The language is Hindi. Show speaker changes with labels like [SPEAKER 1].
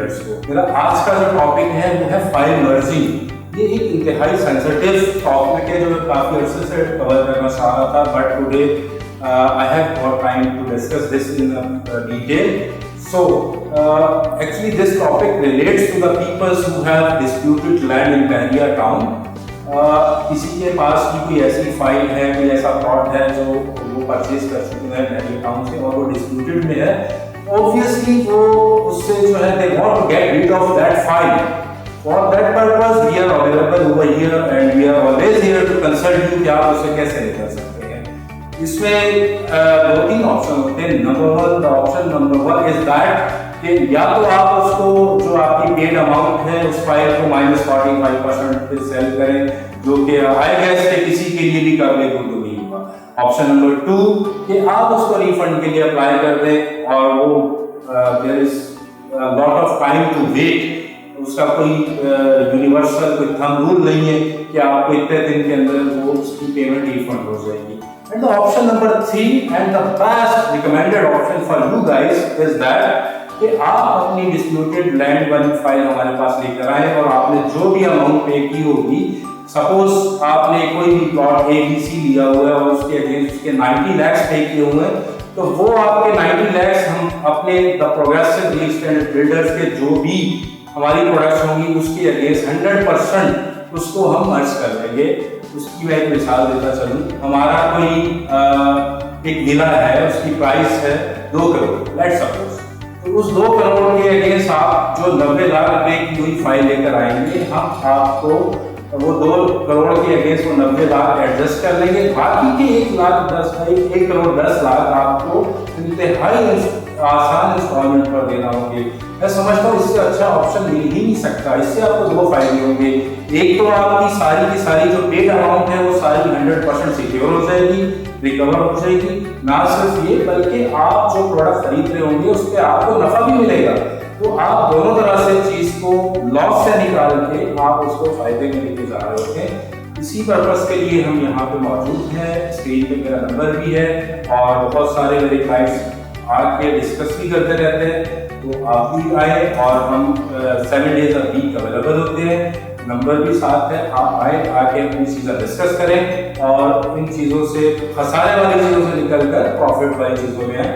[SPEAKER 1] ट्रेडर्स को। मेरा आज का जो टॉपिक है वो है फाइल मर्जिंग। ये एक इंतहाई सेंसिटिव टॉपिक है जो मैं काफी अरसे से कवर करना चाह रहा था, but today I have got time to discuss this in detail. So, actually this topic relates to the people who have disputed land in Bahria town. किसी के पास भी कोई ऐसी फाइल है, कोई ऐसा प्लॉट है जो वो परचेज कर चुके हैं बहरिया टाउन से और वो डिस्प्यूटेड में है, ऑब्वियसली वो उससे जो है they want to get rid of that file. For that purpose we are available over here and we are always here to consult you कि आप उसे कैसे निकल सकते हैं। इसमें दो तीन ऑप्शन होते हैं। Option number one is that कि या तो आप उसको जो आपकी पेड अमाउंट है उस फाइल को -45% पे सेल करें, जो कि आई गेस कि किसी के लिए भी करने को तो नहीं होगा। ऑप्शन नंबर टू कि आप उसको रिफंड के लिए अप्लाई कर दें और वो there is lot of time to wait. उसका कोई यूनिवर्सल कोई थंब रूल नहीं है कि आपको इतने दिन के अंदर वो उसकी पेमेंट रिफंड हो जाएगी। And the option number 3 and the best recommended option for you guys is that कि आप अपनी डिस्प्यूटेड लैंड वाली फाइल हमारे पास लेकर आए और आपने जो भी अमाउंट पे की होगी, सपोज आपने कोई भी प्लॉट ABC लिया हुआ है और उसके अगेंस्ट उसके 90 लाख पे किए हुए हैं, तो वो आपके 90 लाख हम अपने the progressive real estate builders के जो भी हमारी प्रोडक्ट्स होंगी उसके अगेंस्ट 100% उसको हम मर्ज कर देंगे। उसकी मैं एक मिसाल देता चलूँ, हमारा कोई एक विला है, उसकी प्राइस है 2 करोड़ लेट्स सपोज, तो उस 2 करोड़ के अगेंस्ट आप जो 90 लाख रुपए की हुई फाइल लेकर आएंगे, हम आपको वो 2 करोड़ के अगेंस्ट वो 90 लाख एडजस्ट कर लेंगे, बाकी के 1 करोड़ 10 लाख आपको इंतहाई आसान इंस्टॉलमेंट पर देना होंगे। मैं समझता हूँ इससे अच्छा ऑप्शन मिल ही नहीं सकता। इससे आपको 2 फायदे होंगे। एक तो आपकी सारी की सारी जो पेड अमाउंट है वो सारी 100% सिक्योर हो जाएगी, रिकवर हो जाएगी। ना सिर्फ ये बल्कि आप जो प्रोडक्ट खरीद रहे होंगे उस पर आपको नफा भी मिलेगा। तो आप दोनों तरह से चीज को लॉस से निकाल के आप उसको फायदे में लेके जा रहे होते हैं। इसी पर्पस के लिए हम यहाँ पे मौजूद हैं। स्क्रीन पे मेरा नंबर भी है और बहुत सारे मेरे क्लाइंट्स आके डिस्कस भी करते रहते हैं, तो आप भी आए और हम 7 डेज अ वीक अवेलेबल होते हैं। नंबर भी साथ है, आप आए आके अपनी चीज़ें डिस्कस करें और इन चीज़ों से, खसारे वाली चीज़ों से निकलकर प्रॉफिट वाली चीज़ों में आए।